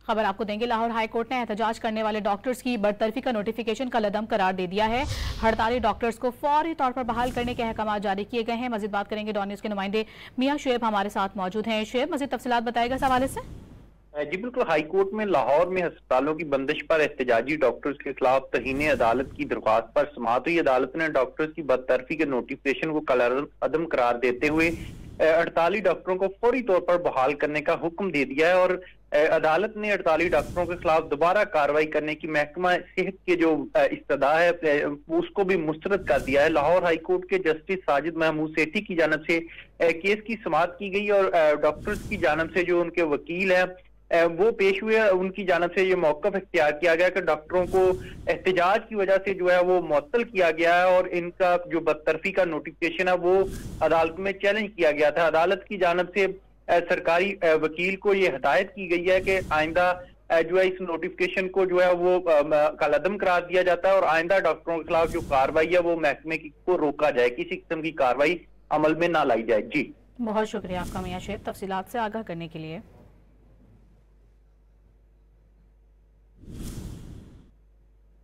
खबर आपको देंगे। लाहौर हाई कोर्ट ने एहतजाज करने वाले डॉक्टर्स की बरतरफी का नोटिफिकेशन कलअदम करार दे दिया है। हड़ताली डॉक्टर्स को फौरी तौर पर बहाल करने के अहकाम जारी किए गए हैं। मजीद बात करेंगे, डॉन न्यूज के नुमाइंदे मियां शुएब हमारे साथ मौजूद हैं। शुएब, मजीद तफसीलात बताएगा इस हवाले से। जी बिल्कुल, हाई कोर्ट में लाहौर में अस्पतालों की बंदिश पर एहतजाजी डॉक्टर्स के खिलाफ तहीने अदालत की दरख्वास्त पर समाअत हुई। अदालत ने डॉक्टर्स की बदतरफी के नोटिफिकेशन को कलअदम करार देते हुए 48 डॉक्टरों को फौरी तौर पर बहाल करने का हुक्म दे दिया है और अदालत ने 48 डॉक्टरों के खिलाफ दोबारा कार्रवाई करने की महकमा सेहत के जो इस्तदा है उसको भी मुस्तरद कर दिया है। लाहौर हाई कोर्ट के जस्टिस साजिद महमूद सेठी की जानब से केस की समाअत की गई और डॉक्टर्स की जानब से जो उनके वकील हैं वो पेश हुए। उनकी जानब से ये मौक़िफ़ इख्तियार किया गया कि डॉक्टरों को एहतजाज की वजह से जो है वो मुअत्तल किया गया है और इनका जो बदतरफी का नोटिफिकेशन है वो अदालत में चैलेंज किया गया था। अदालत की जानब से सरकारी वकील को ये हिदायत की गई है कि आइंदा जो है इस नोटिफिकेशन को जो है वो कलअदम करार दिया जाता है और आइंदा डॉक्टरों के खिलाफ जो कार्रवाई है वो महकमे को रोका जाए, किसी किस्म की कार्रवाई अमल में ना लाई जाए। जी बहुत शुक्रिया आपका मियां शुएब, तफसीलात से आगाह करने के लिए।